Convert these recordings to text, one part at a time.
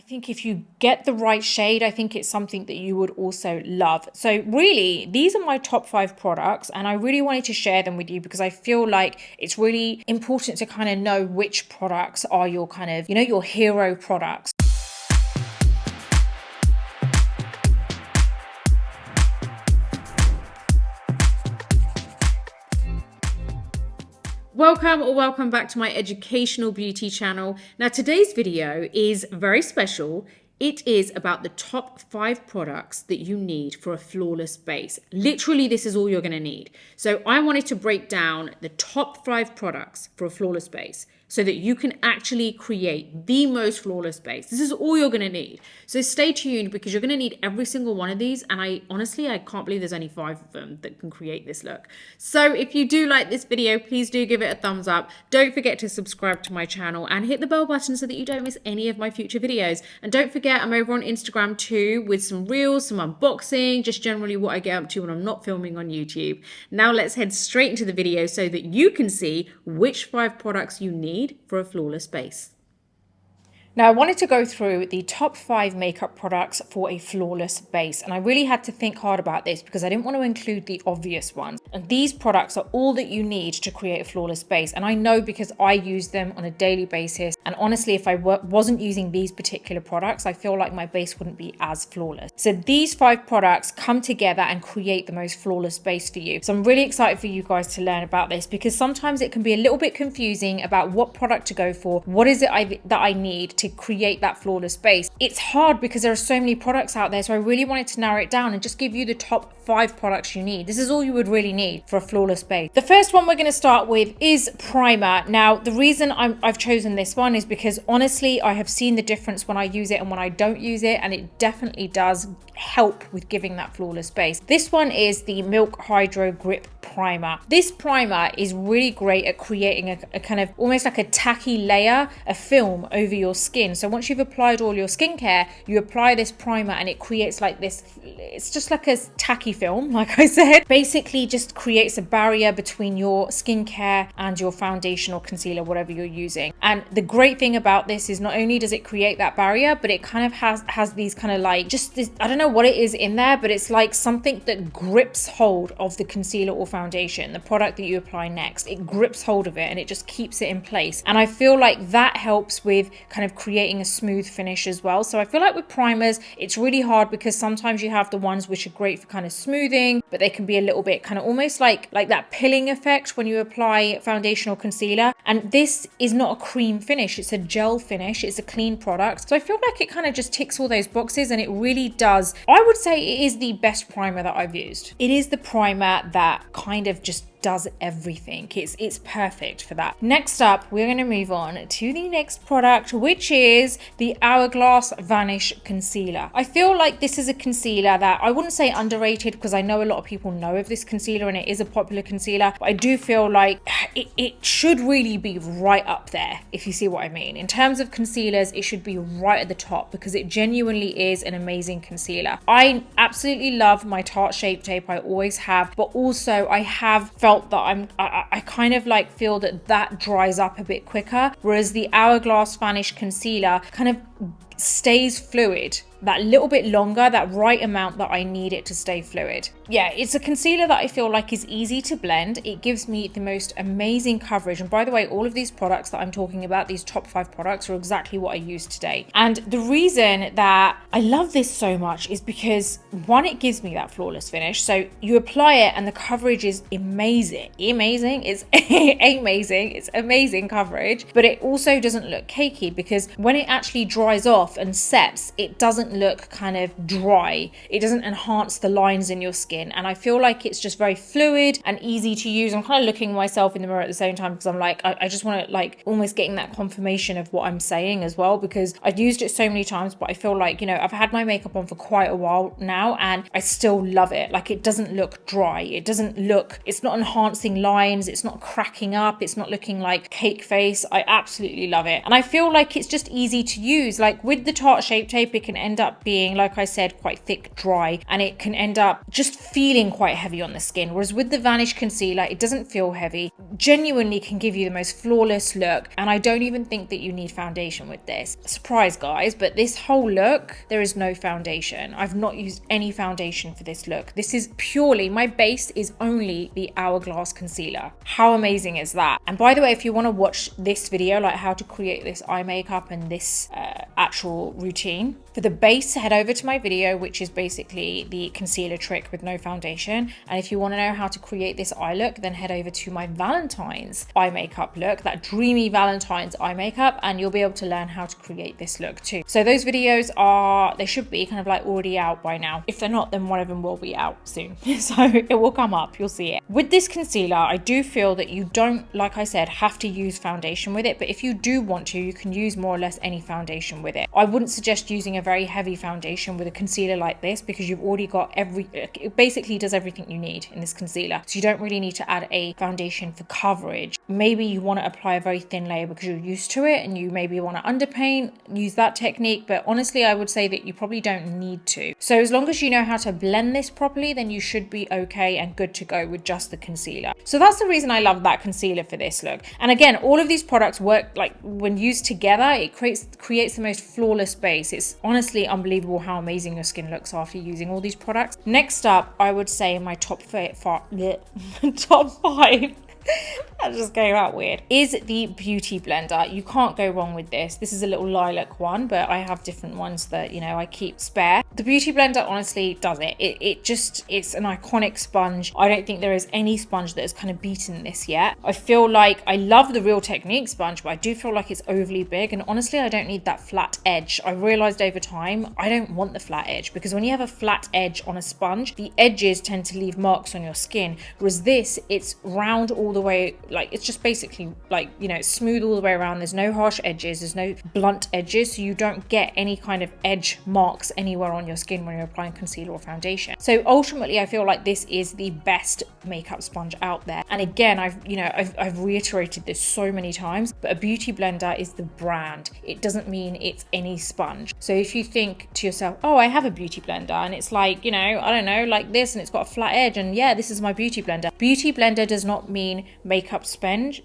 think if you get the right shade, I think it's something that you would also love. So really, these are my top 5 products, and I really wanted to share them with you because I feel like it's really important to kind of know which products are your kind of, your hero products. Welcome back to my educational beauty channel. Now today's video is very special. It is about the top 5 products that you need for a flawless base. Literally, this is all you're going to need. So I wanted to break down the top 5 products for a flawless base so that you can actually create the most flawless base. This is all you're going to need. So stay tuned because you're going to need every single one of these. And I can't believe there's only 5 of them that can create this look. So if you do like this video, please do give it a thumbs up. Don't forget to subscribe to my channel and hit the bell button so that you don't miss any of my future videos. And don't forget, I'm over on Instagram too with some reels, some unboxing, just generally what I get up to when I'm not filming on YouTube. Now let's head straight into the video so that you can see which 5 products you need for a flawless base. Now, I wanted to go through the top 5 makeup products for a flawless base. And I really had to think hard about this because I didn't want to include the obvious ones. And these products are all that you need to create a flawless base. And I know because I use them on a daily basis. And honestly, if I wasn't using these particular products, I feel like my base wouldn't be as flawless. So these 5 products come together and create the most flawless base for you. So I'm really excited for you guys to learn about this because sometimes it can be a little bit confusing about what product to go for. What is it that I need to create that flawless base? It's hard because there are so many products out there, so I really wanted to narrow it down and just give you the top 5 products you need. This is all you would really need for a flawless base. The first one we're going to start with is primer. Now the reason I've chosen this one is because honestly I have seen the difference when I use it and when I don't use it, and it definitely does help with giving that flawless base. This one is the Milk Hydro Grip Primer. This primer is really great at creating a kind of almost like a tacky layer of film over your skin. So once you've applied all your skincare, you apply this primer and it creates like this, it's just like a tacky film, like I said. Basically just creates a barrier between your skincare and your foundation or concealer, whatever you're using. And the great thing about this is not only does it create that barrier, but it kind of has these kind of like, just this, I don't know what it is in there, but it's like something that grips hold of the concealer or foundation, the product that you apply next. It grips hold of it and it just keeps it in place. And I feel like that helps with kind of creating a smooth finish as well. So I feel like with primers, it's really hard because sometimes you have the ones which are great for kind of smoothing, but they can be a little bit kind of almost like that pilling effect when you apply foundation or concealer. And this is not a cream finish, it's a gel finish, it's a clean product. So I feel like it kind of just ticks all those boxes, and it really does. I would say it is the best primer that I've used. It is the primer that kind of just does everything. It's perfect for that. Next up, we're going to move on to the next product, which is the Hourglass Vanish Concealer. I feel like this is a concealer that I wouldn't say underrated because I know a lot of people know of this concealer and it is a popular concealer, but I do feel like it should really be right up there, if you see what I mean. In terms of concealers, it should be right at the top because it genuinely is an amazing concealer. I absolutely love my Tarte Shape Tape, I always have, but also I have felt that I kind of like feel that dries up a bit quicker, whereas the Hourglass Vanish Concealer kind of stays fluid that little bit longer, that right amount that I need it to stay fluid. Yeah, it's a concealer that I feel like is easy to blend. It gives me the most amazing coverage. And by the way, all of these products that I'm talking about, these top 5 products, are exactly what I use today. And the reason that I love this so much is because, one, it gives me that flawless finish. So you apply it and the coverage is amazing. It's amazing. It's amazing coverage. But it also doesn't look cakey because when it actually dries off and sets, it doesn't look kind of dry. It doesn't enhance the lines in your skin, and I feel like it's just very fluid and easy to use. I'm kind of looking myself in the mirror at the same time because I'm like, I just want to like almost getting that confirmation of what I'm saying as well, because I've used it so many times, but I feel like, I've had my makeup on for quite a while now and I still love it. Like, it doesn't look dry, it's not enhancing lines, it's not cracking up, it's not looking like cake face. I absolutely love it, and I feel like it's just easy to use. Like with the Tarte Shape Tape, it can end end up being, like I said, quite thick, dry, and it can end up just feeling quite heavy on the skin. Whereas with the Vanish concealer, it doesn't feel heavy, genuinely can give you the most flawless look, and I don't even think that you need foundation with this. Surprise, guys, but this whole look, there is no foundation. I've not used any foundation for this look. This is purely, my base is only the Hourglass concealer. How amazing is that? And by the way, if you want to watch this video, like how to create this eye makeup and this actual routine, for the base, head over to my video, which is basically the concealer trick with no foundation. And if you want to know how to create this eye look, then head over to my Valentine's eye makeup look, that dreamy Valentine's eye makeup, and you'll be able to learn how to create this look too. So those videos they should be kind of like already out by now. If they're not, then one of them will be out soon. So it will come up, you'll see it. With this concealer, I do feel that you don't, like I said, have to use foundation with it, but if you do want to, you can use more or less any foundation with it. I wouldn't suggest using a very heavy foundation with a concealer like this, because you've already got it basically does everything you need in this concealer. So you don't really need to add a foundation for coverage. Maybe you want to apply a very thin layer because you're used to it, and you maybe want to underpaint, use that technique, but honestly, I would say that you probably don't need to. So as long as you know how to blend this properly, then you should be okay and good to go with just the concealer. So that's the reason I love that concealer for this look. And again, all of these products work, like when used together, it creates the most flawless base. It's honestly unbelievable how amazing your skin looks after using all these products. Next up, I would say my top five that just came out weird, is the Beauty Blender. You can't go wrong with this. This is a little lilac one, but I have different ones that, you know, I keep spare. The Beauty Blender honestly does it. It's an iconic sponge. I don't think there is any sponge that has kind of beaten this yet. I feel like I love the Real Technique sponge, but I do feel like it's overly big, and honestly, I don't need that flat edge. I realized over time, I don't want the flat edge, because when you have a flat edge on a sponge, the edges tend to leave marks on your skin, whereas this, it's round all the way, like it's just basically like, you know, it's smooth all the way around. There's no harsh edges, there's no blunt edges, so you don't get any kind of edge marks anywhere on your skin when you're applying concealer or foundation. So ultimately, I feel like this is the best makeup sponge out there. And again, I've reiterated this so many times, but a Beauty Blender is the brand. It doesn't mean it's any sponge. So if you think to yourself, oh, I have a Beauty Blender and it's like, you know, I don't know, like this, and it's got a flat edge, and yeah, this is my Beauty Blender. Beauty Blender does not mean makeup sponge.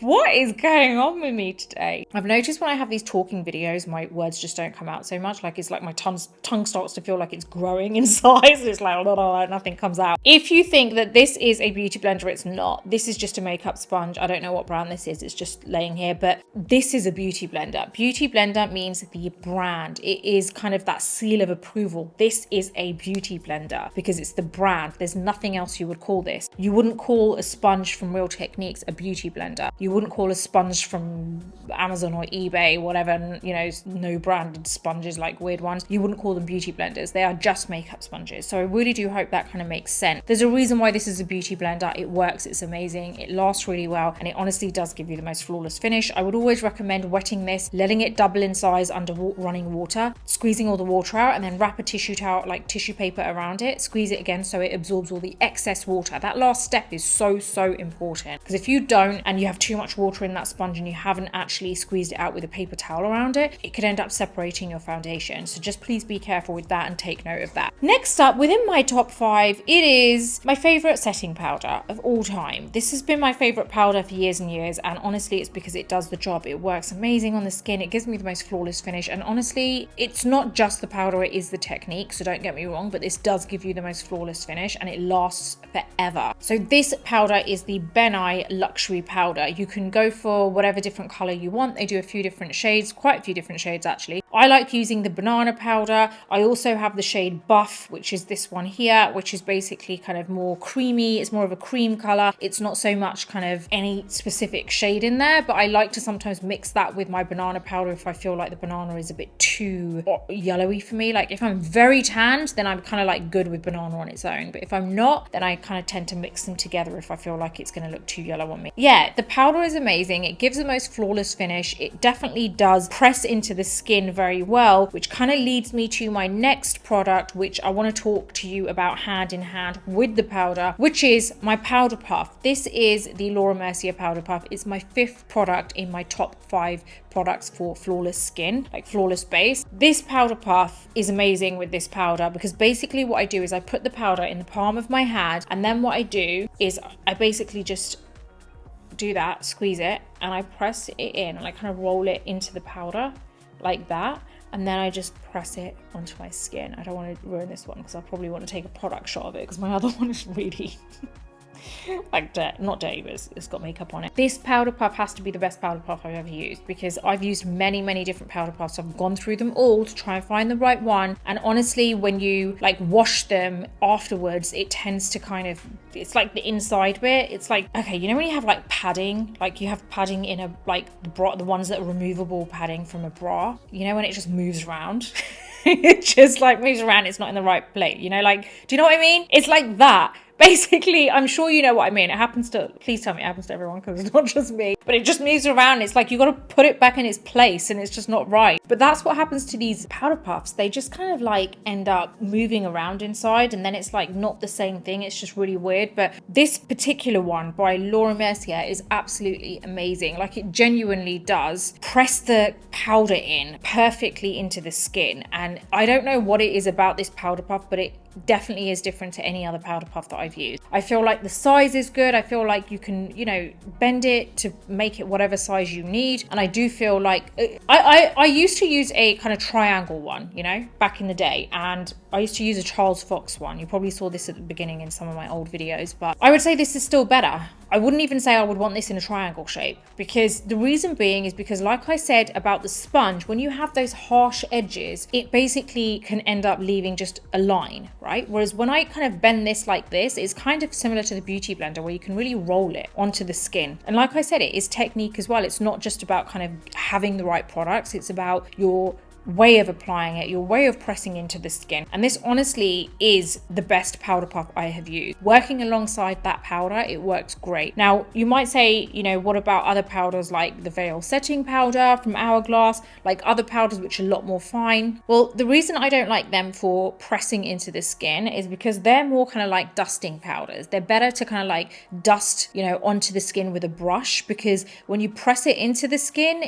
What is going on with me today? I've noticed when I have these talking videos, my words just don't come out so much. Like it's like my tongue starts to feel like it's growing in size. It's like nothing comes out. If you think that this is a Beauty Blender, it's not. This is just a makeup sponge. I don't know what brand this is. It's just laying here, but this is a Beauty Blender. Beauty Blender means the brand. It is kind of that seal of approval. This is a Beauty Blender because it's the brand. There's nothing else you would call this. You wouldn't call a sponge from Real Techniques a Beauty Blender. You wouldn't call a sponge from Amazon or eBay, whatever, you know, no branded sponges, like weird ones. You wouldn't call them Beauty Blenders. They are just makeup sponges. So I really do hope that kind of makes sense. There's a reason why this is a Beauty Blender. It works, it's amazing, it lasts really well, and it honestly does give you the most flawless finish. I would always recommend wetting this, letting it double in size under running water, squeezing all the water out, and then wrap a tissue towel, like tissue paper around it, squeeze it again so it absorbs all the excess water. That last step is so important, because if you don't, and you have too much water in that sponge and you haven't actually squeezed it out with a paper towel around it, it could end up separating your foundation. So just please be careful with that and take note of that. Next up, within my top 5, it is my favorite setting powder of all time. This has been my favorite powder for years and years, and honestly, it's because it does the job. It works amazing on the skin. It gives me the most flawless finish, and honestly, it's not just the powder, it is the technique, so don't get me wrong, but this does give you the most flawless finish, and it lasts forever. So this powder is the Ben Nye Luxury Powder. You can go for whatever different color you want. They do a few different shades, quite a few different shades actually. I like using the banana powder. I also have the shade Buff, which is this one here, which is basically kind of more creamy. It's more of a cream color. It's not so much kind of any specific shade in there, but I like to sometimes mix that with my banana powder if I feel like the banana is a bit too yellowy for me. Like if I'm very tanned, then I'm kind of like good with banana on its own, but if I'm not, then I kind of tend to mix them together if I feel like it's going to look too yellow on on me. Yeah, the powder is amazing. It gives the most flawless finish. It definitely does press into the skin very well, which kind of leads me to my next product, which I want to talk to you about hand in hand with the powder, which is my powder puff. This is the Laura Mercier powder puff. It's my 5th product in my top 5 products for flawless skin, like flawless base. This powder puff is amazing with this powder because basically what I do is I put the powder in the palm of my hand, and then what I do is I basically just do that, squeeze it, and I press it in and I kind of roll it into the powder like that. And then I just press it onto my skin. I don't want to ruin this one because I probably want to take a product shot of it because my other one is really like not dirty, but it's got makeup on it. This powder puff has to be the best powder puff I've ever used because I've used many different powder puffs. I've gone through them all to try and find the right one, and honestly when you like wash them afterwards, it tends to kind of, it's like the inside bit, it's like, okay, you know when you have like padding, like you have padding in a, like the bra, the ones that are removable padding from a bra, you know when it just moves around it just like moves around, it's not in the right place, you know, like, do you know what I mean? It's like that. Basically, I'm sure you know what I mean. It happens to, please tell me it happens to everyone because it's not just me, but it just moves around. It's like you got to put it back in its place and it's just not right. But that's what happens to these powder puffs. They just kind of like end up moving around inside, and then it's like not the same thing. It's just really weird. But this particular one by Laura Mercier is absolutely amazing. Like it genuinely does press the powder in perfectly into the skin. And I don't know what it is about this powder puff, but it definitely is different to any other powder puff that I've used. I feel like the size is good. I feel like you can, you know, bend it to make it whatever size you need. And I do feel like I used to use a kind of triangle one, you know, back in the day, and I used to use a Charles Fox one. You probably saw this at the beginning in some of my old videos, but I would say this is still better. I wouldn't even say I would want this in a triangle shape, because the reason being is because, like I said about the sponge, when you have those harsh edges, it basically can end up leaving just a line, right? Whereas when I kind of bend this like this, it's kind of similar to the Beauty Blender where you can really roll it onto the skin. And like I said, it is technique as well. It's not just about kind of having the right products. It's about your way of applying it, your way of pressing into the skin. And this honestly is the best powder puff I have used. Working alongside that powder, it works great. Now you might say, you know, what about other powders like the Veil setting powder from Hourglass, like other powders which are a lot more fine? Well, the reason I don't like them for pressing into the skin is because they're more kind of like dusting powders. They're better to kind of like dust, you know, onto the skin with a brush, because when you press it into the skin,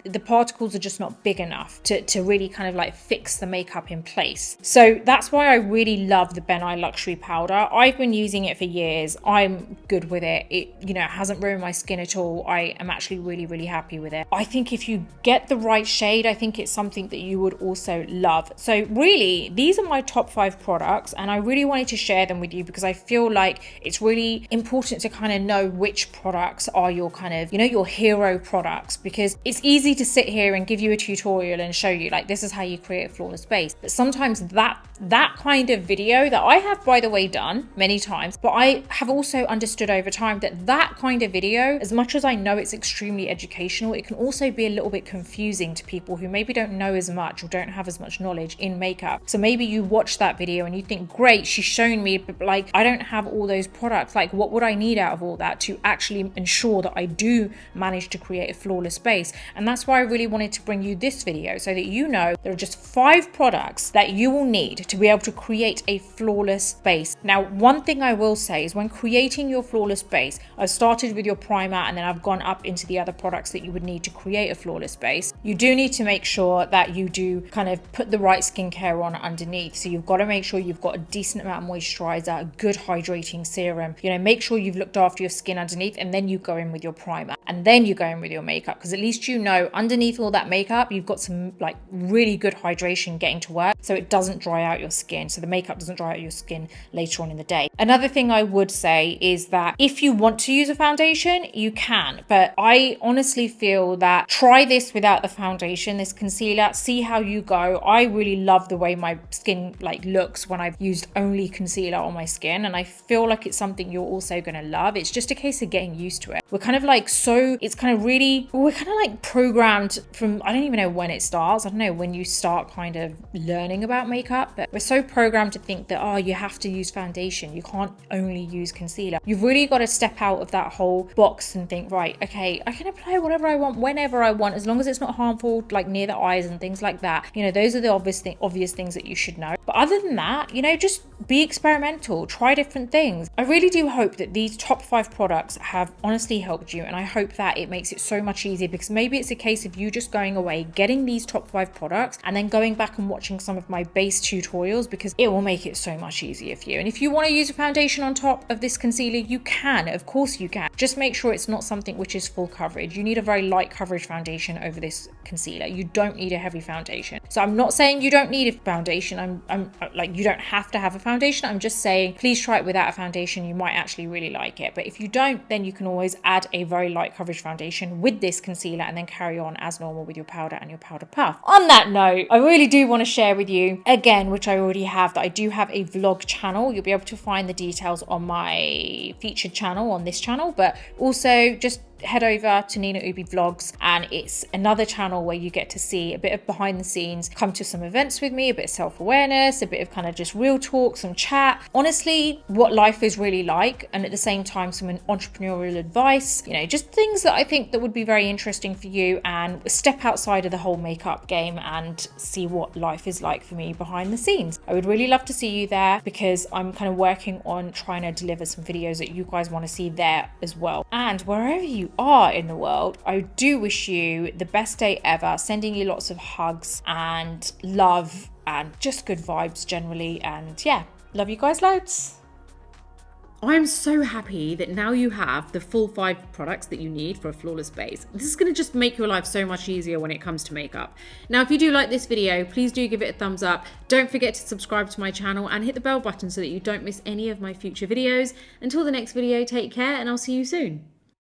the particles are just not big enough to really kind of like fix the makeup in place. So that's why I really love the Ben Nye Luxury powder. I've been using it for years. I'm good with it. It, you know, hasn't ruined my skin at all. I am actually really happy with it. I think if you get the right shade, I think it's something that you would also love. So really, these are my top 5 products, and I really wanted to share them with you because I feel like it's really important to kind of know which products are your kind of, you know, your hero products, because it's easy to sit here and give you a tutorial and show you like this is how you create a flawless base, but sometimes that kind of video that I have, by the way, done many times, but I have also understood over time that kind of video, as much as I know it's extremely educational, it can also be a little bit confusing to people who maybe don't know as much or don't have as much knowledge in makeup. So maybe you watch that video and you think, great, she's shown me, but like I don't have all those products. Like what would I need out of all that to actually ensure that I do manage to create a flawless base? And that's why I really wanted to bring you this video, so that you know there are just 5 products that you will need to be able to create a flawless base. Now, one thing I will say is when creating your flawless base, I've started with your primer and then I've gone up into the other products that you would need to create a flawless base. You do need to make sure that you do kind of put the right skincare on underneath. So you've got to make sure you've got a decent amount of moisturizer, a good hydrating serum, you know, make sure you've looked after your skin underneath, and then you go in with your primer, and then you go in with your makeup, because at least you know underneath all that makeup, you've got some like really good hydration getting to work, so it doesn't dry out your skin, so the makeup doesn't dry out your skin later on in the day. Another thing I would say is that if you want to use a foundation, you can, but I honestly feel that try this without the foundation, this concealer, see how you go. I really love the way my skin like looks when I've used only concealer on my skin, and I feel like it's something you're also going to love. It's just a case of getting used to it. We're kind of like, so it's kind of really, we're kind of like programmed from, I don't even know when it starts. I don't know, when you start kind of learning about makeup. But we're so programmed to think that, oh, you have to use foundation, you can't only use concealer. You've really got to step out of that whole box and think, right, okay, I can apply whatever I want whenever I want, as long as it's not harmful, like near the eyes and things like that. You know, those are the obvious things that you should know. But other than that, you know, just be experimental, try different things. I really do hope that these top 5 products have honestly helped you, and I hope that it makes it so much easier, because maybe it's a case of you just going away, getting these top 5 products, and then going back and watching some of my base tutorials, because it will make it so much easier for you. And if you want to use a foundation on top of this concealer, you can, of course you can. Just make sure it's not something which is full coverage. You need a very light coverage foundation over this concealer. You don't need a heavy foundation. So I'm not saying you don't need a foundation. I'm like, you don't have to have a foundation. I'm just saying, please try it without a foundation. You might actually really like it. But if you don't, then you can always add a very light coverage foundation with this concealer and then carry on as normal with your powder and your powder puff. On that note, I really do want to share with you again, which I already have, that I do have a vlog channel. You'll be able to find the details on my featured channel on this channel, but also just head over to Nina Ubhi Vlogs, and it's another channel where you get to see a bit of behind the scenes, come to some events with me, a bit of self-awareness, a bit of kind of just real talk, some chat, honestly what life is really like, and at the same time some entrepreneurial advice, you know, just things that I think that would be very interesting for you, and step outside of the whole makeup game and see what life is like for me behind the scenes. I would really love to see you there, because I'm kind of working on trying to deliver some videos that you guys want to see there as well. And wherever you are in the world, I do wish you the best day ever, sending you lots of hugs and love and just good vibes generally. And yeah, love you guys loads. I'm so happy that now you have the full 5 products that you need for a flawless base. This is going to just make your life so much easier when it comes to makeup. Now, if you do like this video, please do give it a thumbs up. Don't forget to subscribe to my channel and hit the bell button so that you don't miss any of my future videos. Until the next video, take care, and I'll see you soon.